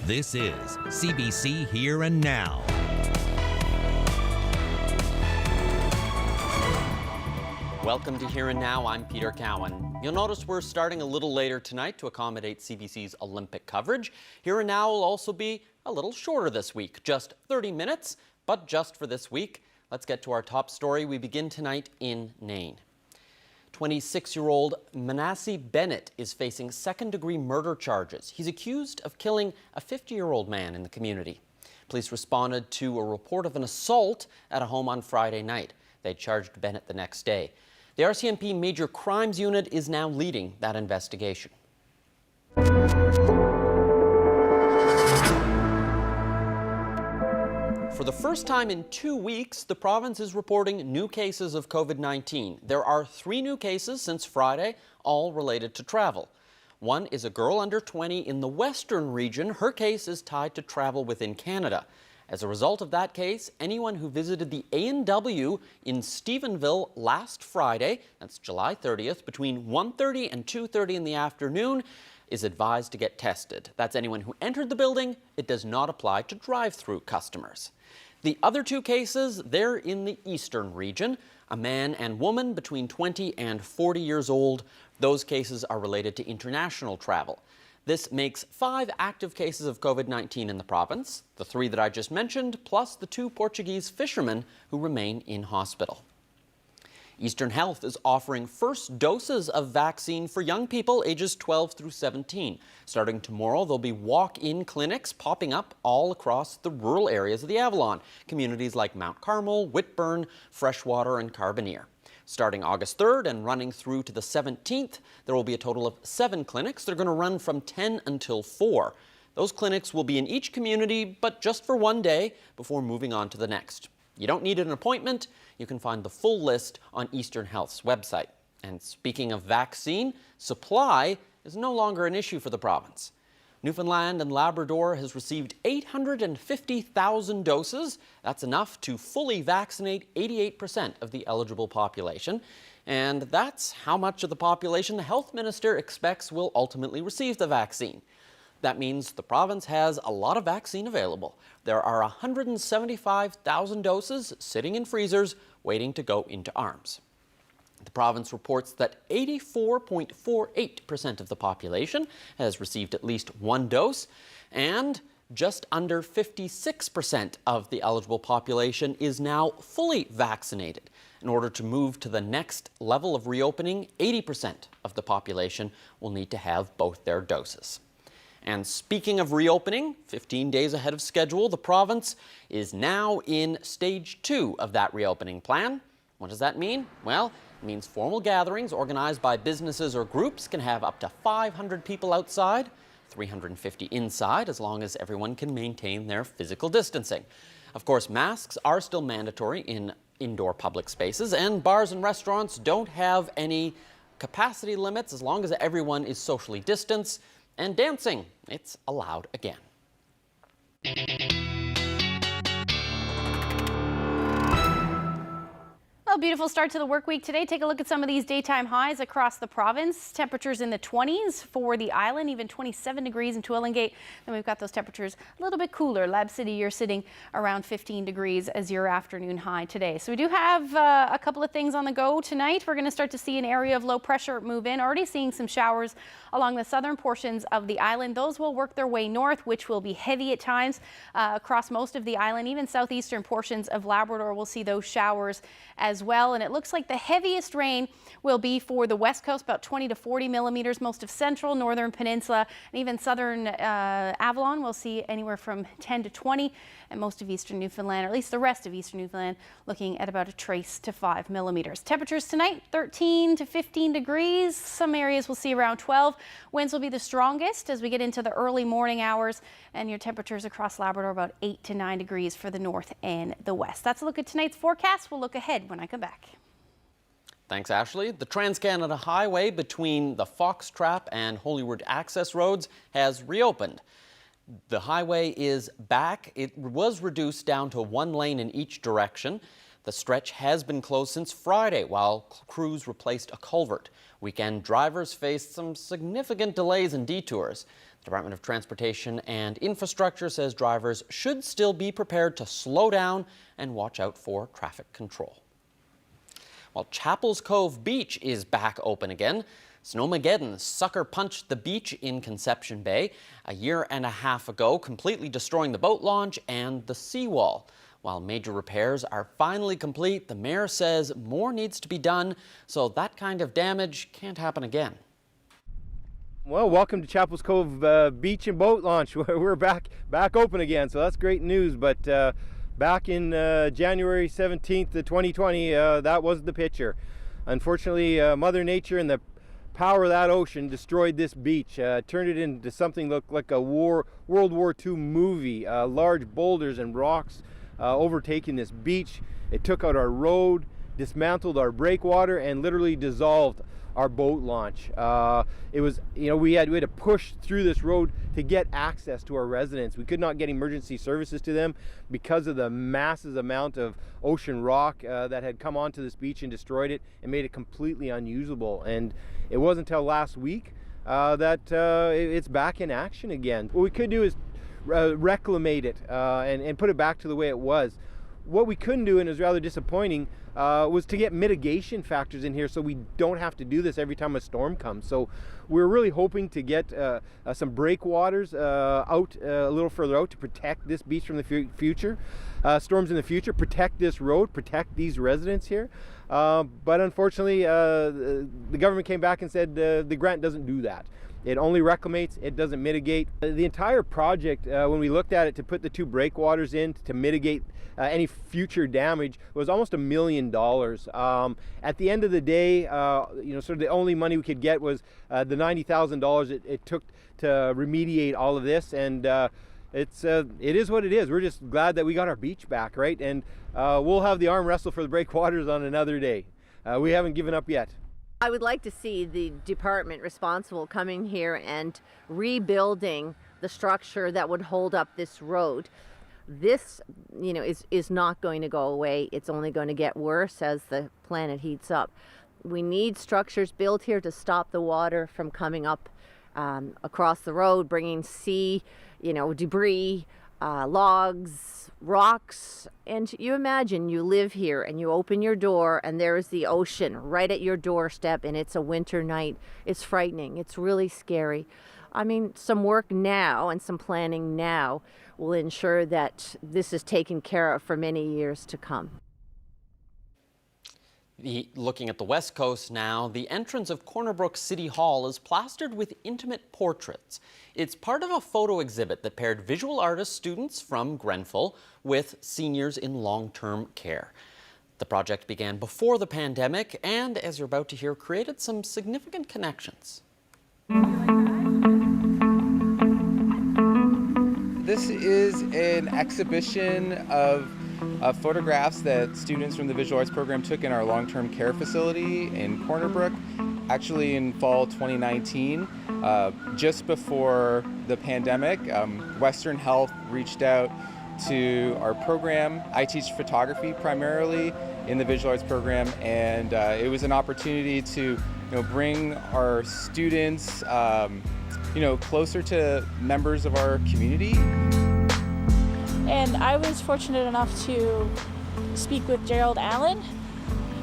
This is CBC Here and Now. Welcome to Here and Now. I'm Peter Cowan. You'll notice we're starting a little later tonight to accommodate CBC's Olympic coverage. Here and Now will also be a little shorter this week, just 30 minutes, but just for this week. Let's get to our top story. We begin tonight in Nain. 26-year-old Manasseh Bennett is facing second-degree murder charges. He's accused of killing a 50-year-old man in the community. Police responded to a report of an assault at a home on Friday night. They charged Bennett the next day. The RCMP Major Crimes Unit is now leading that investigation. For the first time in 2 weeks, the province is reporting new cases of COVID-19. There are 3 new cases since Friday, all related to travel. One is a girl under 20 in the western region. Her case is tied to travel within Canada. As a result of that case, anyone who visited the A&W in Stephenville last Friday, that's July 30th, between 1:30 and 2:30 in the afternoon, is advised to get tested. That's anyone who entered the building. It does not apply to drive-through customers. The other 2 cases, they're in the eastern region. A man and woman between 20 and 40 years old. Those cases are related to international travel. This makes 5 active cases of COVID-19 in the province, the 3 that I just mentioned, plus the 2 Portuguese fishermen who remain in hospital. Eastern Health is offering first doses of vaccine for young people ages 12 through 17. Starting tomorrow, there'll be walk-in clinics popping up all across the rural areas of the Avalon, communities like Mount Carmel, Whitburn, Freshwater, and Carbonear. Starting August 3rd and running through to the 17th, there will be a total of 7 clinics. They're going to run from 10 until 4. Those clinics will be in each community, but just for one day before moving on to the next. You don't need an appointment. You can find the full list on Eastern Health's website. And speaking of vaccine, supply is no longer an issue for the province. Newfoundland and Labrador has received 850,000 doses. That's enough to fully vaccinate 88% of the eligible population. And that's how much of the population the health minister expects will ultimately receive the vaccine. That means the province has a lot of vaccine available. There are 175,000 doses sitting in freezers waiting to go into arms. The province reports that 84.48% of the population has received at least 1 dose, and just under 56% of the eligible population is now fully vaccinated. In order to move to the next level of reopening, 80% of the population will need to have both their doses. And speaking of reopening, 15 days ahead of schedule, the province is now in stage 2 of that reopening plan. What does that mean? Well, it means formal gatherings organized by businesses or groups can have up to 500 people outside, 350 inside, as long as everyone can maintain their physical distancing. Of course, masks are still mandatory in indoor public spaces, and bars and restaurants don't have any capacity limits as long as everyone is socially distanced. And dancing, it's allowed again. Well, beautiful start to the work week today. Take a look at some of these daytime highs across the province. Temperatures in the 20s for the island, even 27 degrees in Twillingate. Then we've got those temperatures a little bit cooler. Lab City, you're sitting around 15 degrees as your afternoon high today. So we do have a couple of things on the go tonight. We're going to start to see an area of low pressure move in. Already seeing some showers along the southern portions of the island. Those will work their way north, which will be heavy at times across most of the island. Even southeastern portions of Labrador will see those showers as well. And it looks like the heaviest rain will be for the west coast, about 20 to 40 millimeters. Most of central, northern peninsula, and even southern Avalon will see anywhere from 10 to 20. And most of eastern Newfoundland, or at least the rest of eastern Newfoundland, looking at about a trace to 5 millimeters. Temperatures tonight, 13 to 15 degrees. Some areas will see around 12. Winds will be the strongest as we get into the early morning hours, and your temperatures across Labrador about 8 to 9 degrees for the north and the west. That's a look at tonight's forecast. We'll look ahead when I come back. Thanks, Ashley. The Trans-Canada Highway between the Fox Trap and Holyrood access roads has reopened. The highway is back. It was reduced down to 1 lane in each direction. The stretch has been closed since Friday while crews replaced a culvert. Weekend drivers faced some significant delays and detours. Department of Transportation and Infrastructure says drivers should still be prepared to slow down and watch out for traffic control. While Chapels Cove Beach is back open again, Snowmageddon sucker punched the beach in Conception Bay a year and a half ago, completely destroying the boat launch and the seawall. While major repairs are finally complete, the mayor says more needs to be done so that kind of damage can't happen again. Well, welcome to Chapels Cove Beach and Boat Launch. We're back open again, so that's great news. But back in January 17th, 2020, that was the picture. Unfortunately, Mother Nature and the power of that ocean destroyed this beach, turned it into something looked like a World War II movie. Large boulders and rocks overtaking this beach. It took out our road, dismantled our breakwater, and literally dissolved our boat launch. It was, we had to push through this road to get access to our residents. We could not get emergency services to them because of the massive amount of ocean rock that had come onto this beach and destroyed it and made it completely unusable. And it wasn't until last week that it's back in action again. What we could do is reclimate it and put it back to the way it was. What we couldn't do, and it was rather disappointing, was to get mitigation factors in here so we don't have to do this every time a storm comes. So we're really hoping to get some breakwaters out a little further out to protect this beach from the future, storms in the future, protect this road, protect these residents here. But unfortunately, the government came back and said the grant doesn't do that. It only reclamates, it doesn't mitigate. The entire project, when we looked at it to put the two breakwaters in to mitigate any future damage, was almost $1 million. At the end of the day, sort of the only money we could get was the $90,000 it took to remediate all of this, and it is what it is. We're just glad that we got our beach back, right? And we'll have the arm wrestle for the breakwaters on another day. We haven't given up yet. I would like to see the department responsible coming here and rebuilding the structure that would hold up this road. This, is not going to go away. It's only going to get worse as the planet heats up. We need structures built here to stop the water from coming up across the road, bringing sea, debris, logs, rocks. And you imagine you live here and you open your door and there is the ocean right at your doorstep, and it's a winter night. It's frightening. It's really scary. I mean, some work now and some planning now will ensure that this is taken care of for many years to come. Looking at the west coast now, the entrance of Corner Brook City Hall is plastered with intimate portraits. It's part of a photo exhibit that paired visual artist students from Grenfell with seniors in long-term care. The project began before the pandemic and, as you're about to hear, created some significant connections. This is an exhibition of photographs that students from the visual arts program took in our long-term care facility in Corner Brook, actually in fall 2019, just before the pandemic. Western Health reached out to our program. I teach photography primarily in the visual arts program, and it was an opportunity to bring our students closer to members of our community. And I was fortunate enough to speak with Gerald Allen.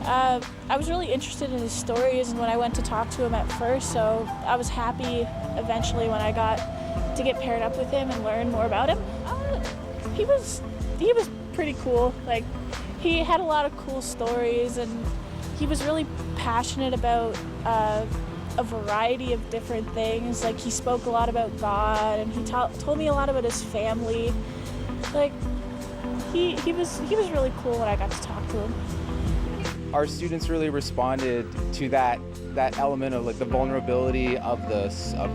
I was really interested in his stories and when I went to talk to him at first, so I was happy eventually when I got to get paired up with him and learn more about him. He was pretty cool. Like, he had a lot of cool stories, and he was really passionate about a variety of different things. Like, he spoke a lot about God, and he told me a lot about his family. Like, he was really cool when I got to talk to him. Our students really responded to that element of the vulnerability of the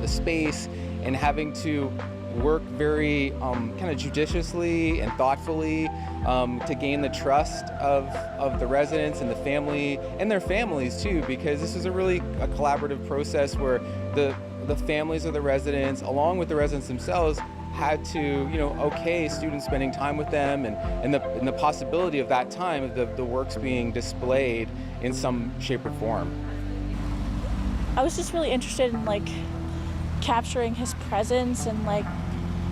space, and having to work very kind of judiciously and thoughtfully to gain the trust of the residents and the family and their families too, because this is a collaborative process where the families of the residents, along with the residents themselves, had to okay students spending time with them, and the possibility of that time the works being displayed in some shape or form. I was just really interested in capturing his presence, and like,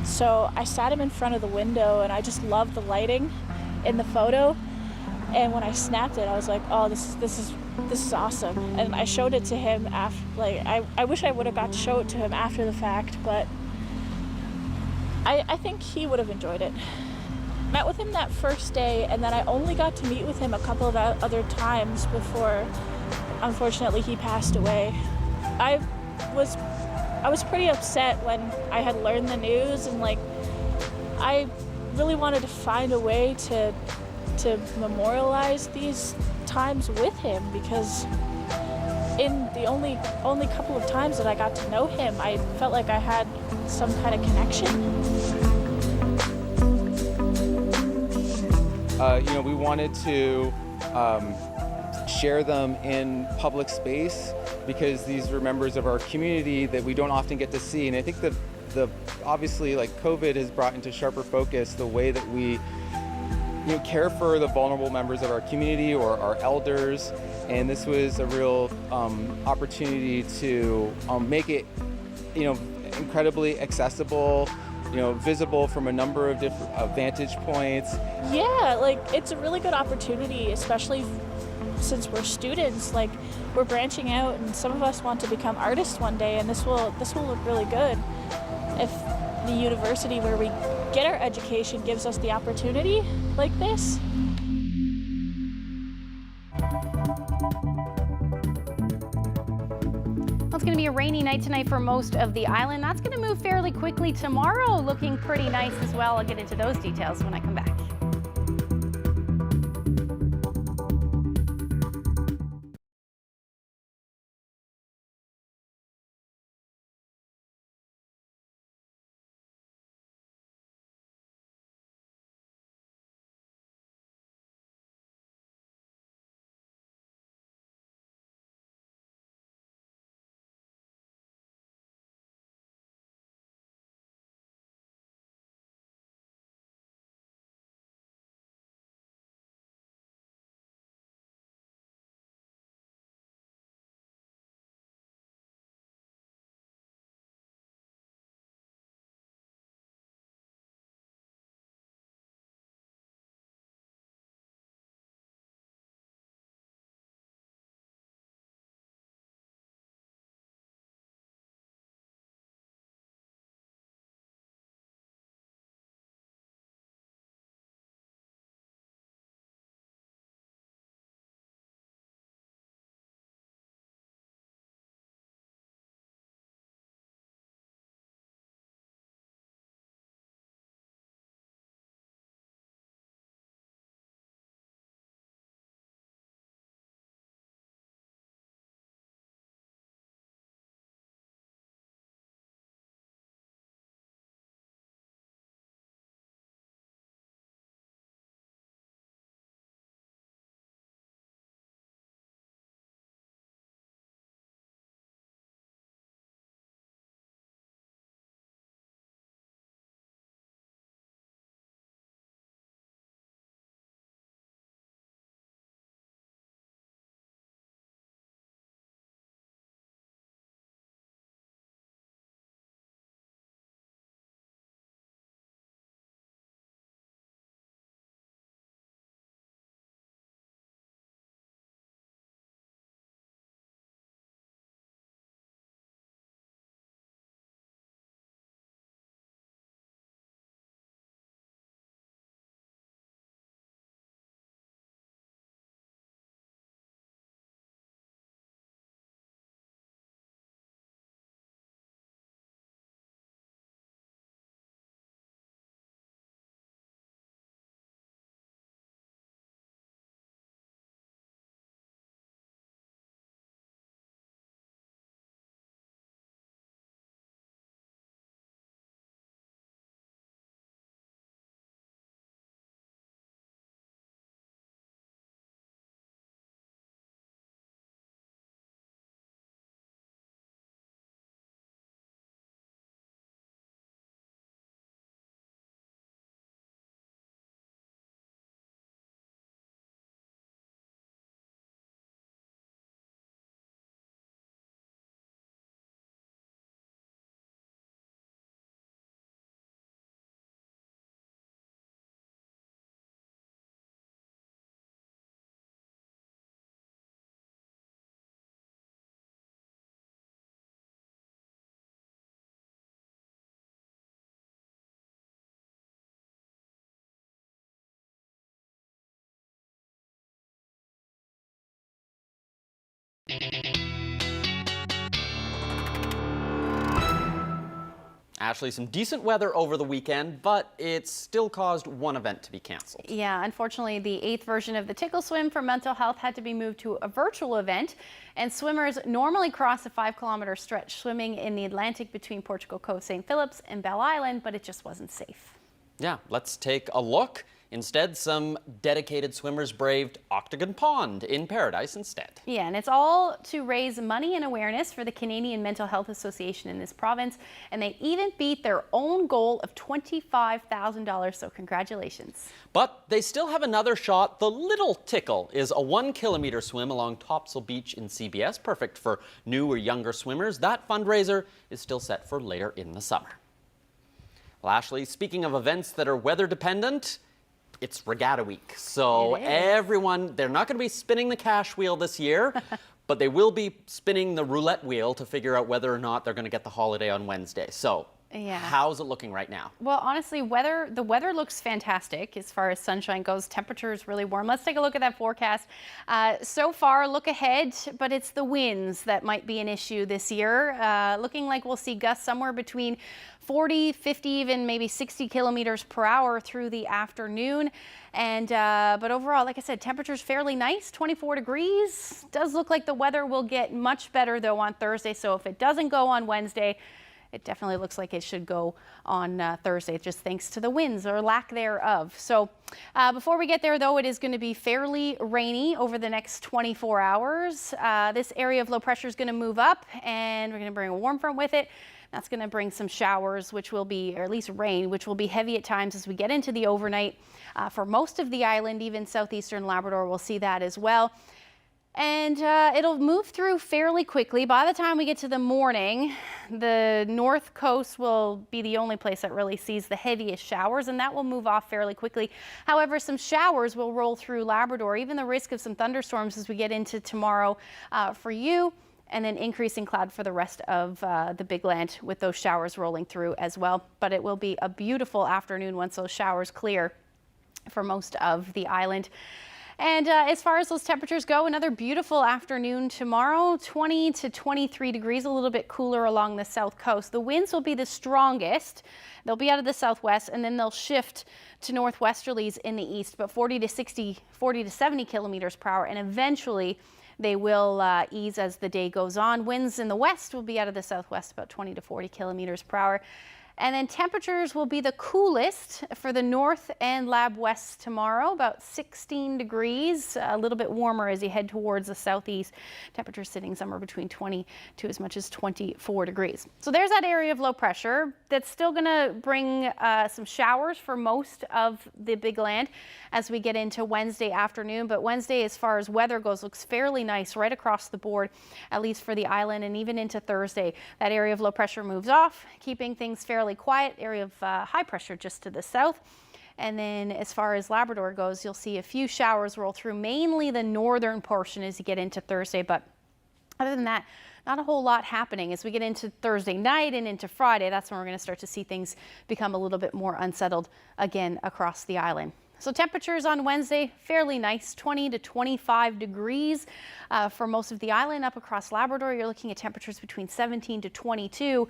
so I sat him in front of the window and I just loved the lighting in the photo. And when I snapped it, I was like, oh, this is awesome. And I showed it to him after, like, I wish I would have got to show it to him after the fact, but I think he would have enjoyed it. Met with him that first day, and then I only got to meet with him a couple of other times before, unfortunately, he passed away. I was pretty upset when I had learned the news, and like, I really wanted to find a way to memorialize these times with him, because in the only couple of times that I got to know him, I felt like I had some kind of connection. We wanted to share them in public space because these were members of our community that we don't often get to see. And I think that obviously, like, COVID has brought into sharper focus the way that we care for the vulnerable members of our community or our elders. And this was a real opportunity to make it, incredibly accessible, visible from a number of different vantage points. Yeah, like, it's a really good opportunity, especially since we're students. Like, we're branching out, and some of us want to become artists one day, and this will look really good if the university where we get our education gives us the opportunity like this. Well, it's going to be a rainy night tonight for most of the island. That's going to move fairly quickly tomorrow, looking pretty nice as well. I'll get into those details when I come back. Ashley, some decent weather over the weekend, but it still caused one event to be canceled. Yeah, unfortunately, the 8th version of the Tickle Swim for mental health had to be moved to a virtual event, and swimmers normally cross a 5-kilometer stretch swimming in the Atlantic between Portugal Cove, St. Phillips, and Bell Island, but it just wasn't safe. Yeah, let's take a look. Instead, some dedicated swimmers braved Octagon Pond in Paradise instead. Yeah, and it's all to raise money and awareness for the Canadian Mental Health Association in this province, and they even beat their own goal of $25,000, so congratulations. But they still have another shot. The Little Tickle is a 1-kilometer swim along Topsail Beach in CBS, perfect for new or younger swimmers. That fundraiser is still set for later in the summer. Well, Ashley, speaking of events that are weather dependent, it's Regatta Week. So everyone, they're not going to be spinning the cash wheel this year, but they will be spinning the roulette wheel to figure out whether or not they're going to get the holiday on Wednesday. So how's it looking right now? Well, honestly, the weather looks fantastic as far as sunshine goes. Temperature is really warm. Let's take a look at that forecast. So far, look ahead, but it's the winds that might be an issue this year. Looking like we'll see gusts somewhere between 40, 50, even maybe 60 kilometers per hour through the afternoon. And but overall, like I said, temperature's fairly nice, 24 degrees. Does look like the weather will get much better though on Thursday. So if it doesn't go on Wednesday, it definitely looks like it should go on Thursday, just thanks to the winds or lack thereof. So before we get there, though, it is going to be fairly rainy over the next 24 hours. This area of low pressure is going to move up, and we're going to bring a warm front with it. That's going to bring some showers, which will be, or at least rain, which will be heavy at times as we get into the overnight. For most of the island, even southeastern Labrador, we'll see that as well. And it'll move through fairly quickly. By the time we get to the morning, the north coast will be the only place that really sees the heaviest showers, and that will move off fairly quickly. However, some showers will roll through Labrador, even the risk of some thunderstorms as we get into tomorrow for you, and then increasing cloud for the rest of the Big Land with those showers rolling through as well. But it will be a beautiful afternoon once those showers clear for most of the island. And as far as those temperatures go, another beautiful afternoon tomorrow, 20 to 23 degrees, a little bit cooler along the south coast. The winds will be the strongest. They'll be out of the southwest, and then they'll shift to northwesterlies in the east, but 40 to 70 kilometers per hour, and eventually they will ease as the day goes on. Winds in the west will be out of the southwest, about 20 to 40 kilometers per hour. And then temperatures will be the coolest for the north and Lab West tomorrow, about 16 degrees, a little bit warmer as you head towards the southeast. Temperatures sitting somewhere between 20 to as much as 24 degrees. So there's that area of low pressure that's still going to bring some showers for most of the Big Land as we get into Wednesday afternoon. But Wednesday, as far as weather goes, looks fairly nice right across the board, at least for the island, and even into Thursday. That area of low pressure moves off, keeping things fairly quiet. Area of high pressure just to the south. And then as far as Labrador goes, you'll see a few showers roll through, mainly the northern portion as you get into Thursday. But other than that, not a whole lot happening. As we get into Thursday night and into Friday, that's when we're going to start to see things become a little bit more unsettled again across the island. So temperatures on Wednesday, fairly nice, 20 to 25 degrees for most of the island. Up across Labrador, you're looking at temperatures between 17 to 22.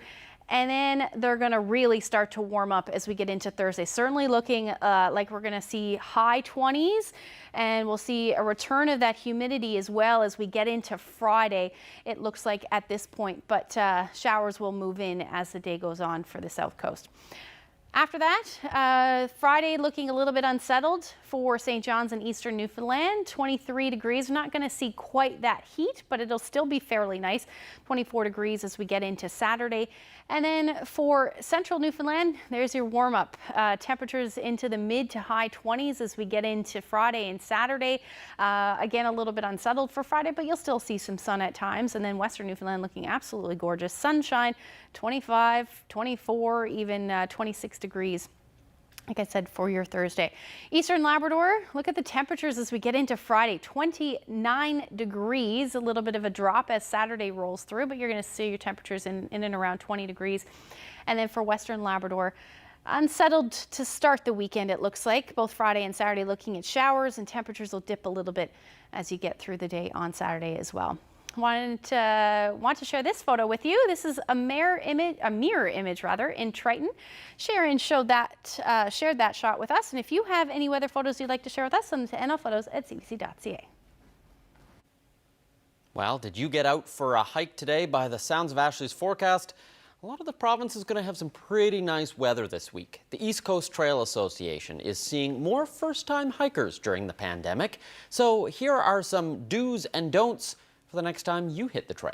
And then they're going to really start to warm up as we get into Thursday. Certainly looking like we're going to see high 20s, and we'll see a return of that humidity as well as we get into Friday, it looks like at this point. But showers will move in as the day goes on for the south coast. After that, Friday looking a little bit unsettled for St. John's and eastern Newfoundland. 23 degrees. We're not going to see quite that heat, but it'll still be fairly nice. 24 degrees as we get into Saturday. And then for central Newfoundland, there's your warm up. Temperatures into the mid to high 20s as we get into Friday and Saturday. Again, a little bit unsettled for Friday, but you'll still see some sun at times. And then western Newfoundland looking absolutely gorgeous. Sunshine, 25, 24, even 26 degrees. Like I said, for your Thursday. Eastern Labrador, look at the temperatures as we get into Friday. 29 degrees, a little bit of a drop as Saturday rolls through, but you're going to see your temperatures in and around 20 degrees. And then for Western Labrador, unsettled to start the weekend, it looks like. Both Friday and Saturday looking at showers, and temperatures will dip a little bit as you get through the day on Saturday as well. Want to share this photo with you. This is a mirror image in Triton. Sharon shared that shot with us. And if you have any weather photos you'd like to share with us, send them to nlphotos@cbc.ca. Well, did you get out for a hike today? By the sounds of Ashley's forecast, a lot of the province is going to have some pretty nice weather this week. The East Coast Trail Association is seeing more first-time hikers during the pandemic. So here are some do's and don'ts for the next time you hit the trail.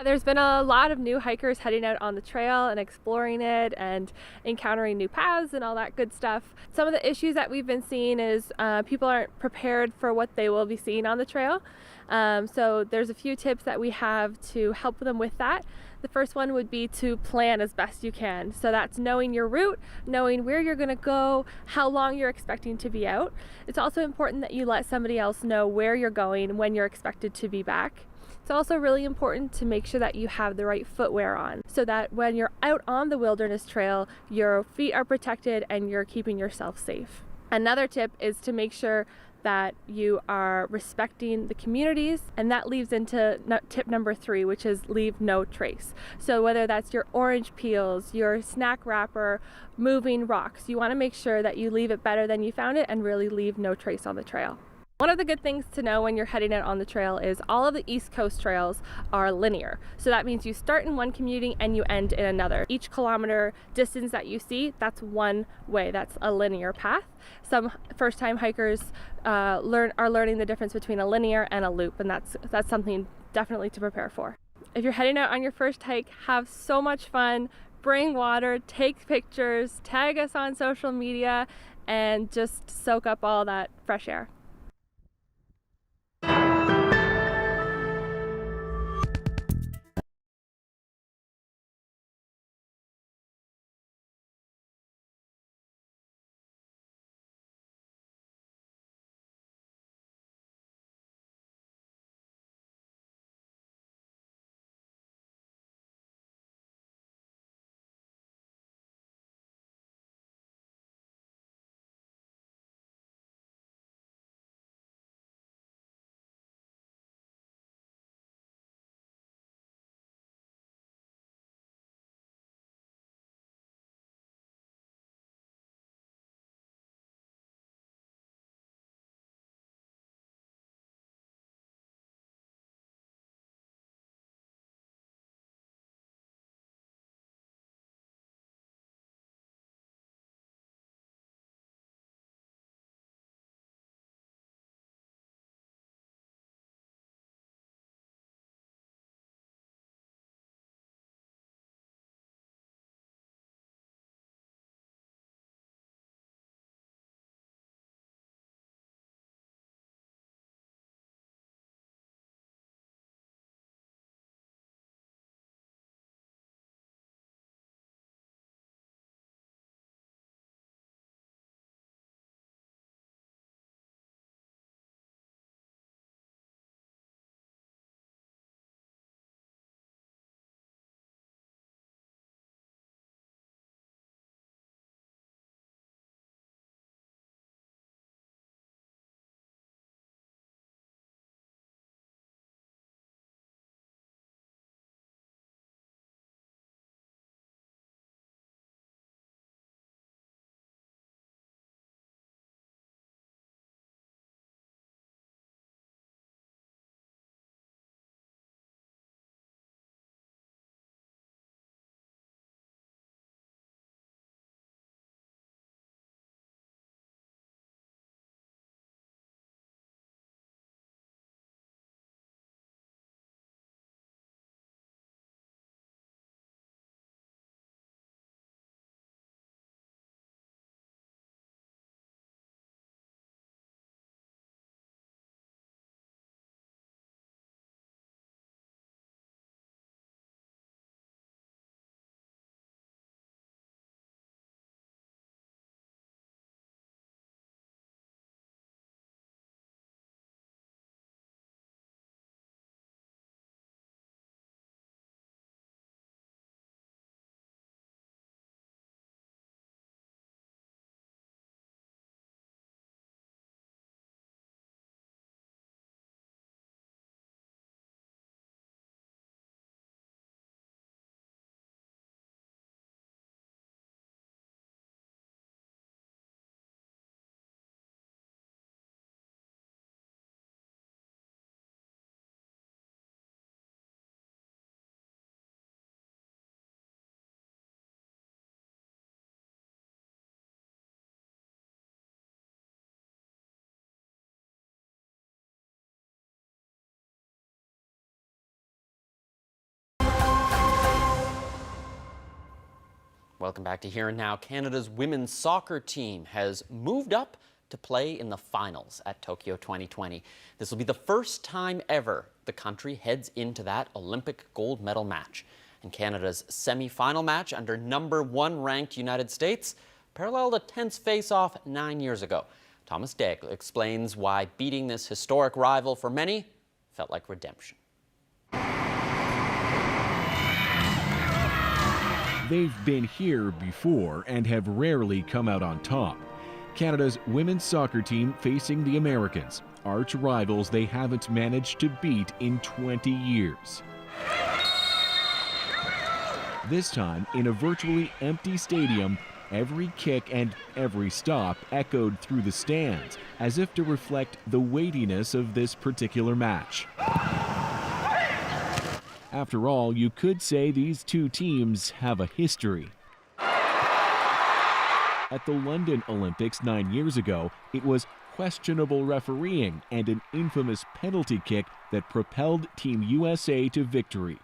There's been a lot of new hikers heading out on the trail and exploring it and encountering new paths and all that good stuff. Some of the issues that we've been seeing is people aren't prepared for what they will be seeing on the trail. So there's a few tips that we have to help them with that. The first one would be to plan as best you can. So that's knowing your route, knowing where you're going to go, how long you're expecting to be out. It's also important that you let somebody else know where you're going, when you're expected to be back. It's also really important to make sure that you have the right footwear on so that when you're out on the wilderness trail, your feet are protected and you're keeping yourself safe. Another tip is to make sure that you are respecting the communities, and that leads into tip number 3, which is leave no trace. So whether that's your orange peels, your snack wrapper, moving rocks, you want to make sure that you leave it better than you found it and really leave no trace on the trail. One of the good things to know when you're heading out on the trail is all of the East Coast trails are linear. So that means you start in one community and you end in another. Each kilometer distance that you see, that's one way, that's a linear path. Some first-time hikers are learning the difference between a linear and a loop, and that's something definitely to prepare for. If you're heading out on your first hike, have so much fun, bring water, take pictures, tag us on social media, and just soak up all that fresh air. Welcome back to Here and Now. Canada's women's soccer team has moved up to play in the finals at Tokyo 2020. This will be the first time ever the country heads into that Olympic gold medal match. And Canada's semi-final match under number 1 ranked United States paralleled a tense face-off 9 years ago. Thomas Daigle explains why beating this historic rival for many felt like redemption. They've been here before and have rarely come out on top. Canada's women's soccer team facing the Americans, arch rivals they haven't managed to beat in 20 years. This time, in a virtually empty stadium, every kick and every stop echoed through the stands, as if to reflect the weightiness of this particular match. After all, you could say these two teams have a history. At the London Olympics 9 years ago, it was questionable refereeing and an infamous penalty kick that propelled Team USA to victory.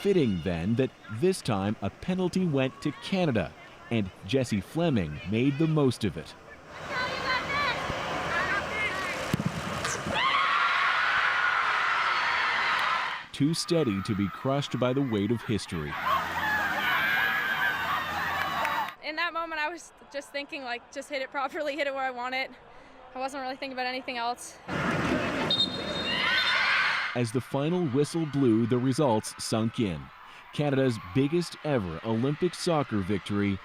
Fitting then that this time a penalty went to Canada, and Jessie Fleming made the most of it. Too steady to be crushed by the weight of history. In that moment, I was just thinking, like, just hit it properly, hit it where I want it. I wasn't really thinking about anything else. As the final whistle blew, the results sunk in. Canada's biggest ever Olympic soccer victory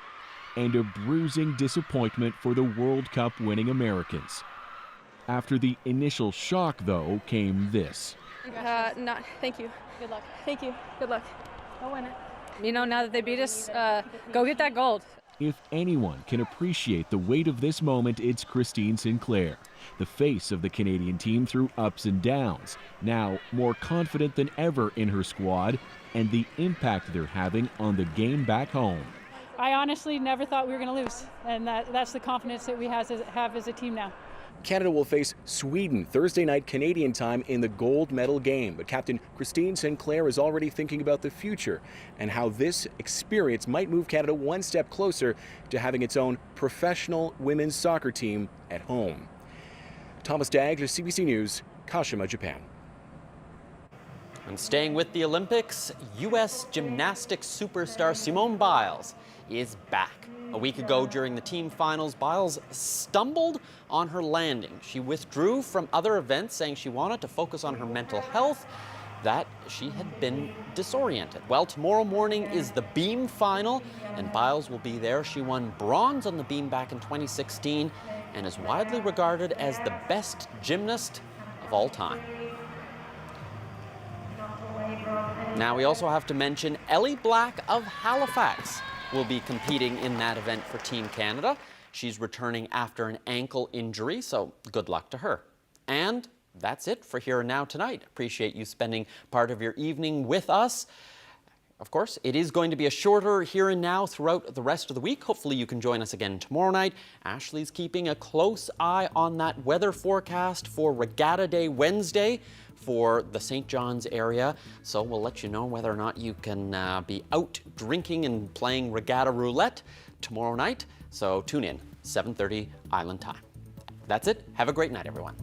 and a bruising disappointment for the World Cup winning Americans. After the initial shock, though, came this. No, thank you. Good luck. Thank you. Good luck. Go win it. You know, now that they beat us, go get that gold. If anyone can appreciate the weight of this moment, it's Christine Sinclair, the face of the Canadian team through ups and downs, now more confident than ever in her squad and the impact they're having on the game back home. I honestly never thought we were going to lose, and that's the confidence that we have as a team now. Canada will face Sweden Thursday night Canadian time in the gold medal game. But Captain Christine Sinclair is already thinking about the future and how this experience might move Canada one step closer to having its own professional women's soccer team at home. Thomas Daigle, CBC News, Kashima, Japan. And staying with the Olympics, U.S. gymnastics superstar Simone Biles is back. A week ago during the team finals, Biles stumbled on her landing. She withdrew from other events, saying she wanted to focus on her mental health, that she had been disoriented. Well, tomorrow morning is the beam final, and Biles will be there. She won bronze on the beam back in 2016 and is widely regarded as the best gymnast of all time. Now we also have to mention Ellie Black of Halifax will be competing in that event for Team Canada. She's returning after an ankle injury, so good luck to her. And that's it for Here and Now tonight. Appreciate you spending part of your evening with us. Of course, it is going to be a shorter Here and Now throughout the rest of the week. Hopefully you can join us again tomorrow night. Ashley's keeping a close eye on that weather forecast for Regatta Day Wednesday for the St. John's area. So we'll let you know whether or not you can be out drinking and playing regatta roulette tomorrow night. So tune in, 7:30 Island time. That's it. Have a great night, everyone.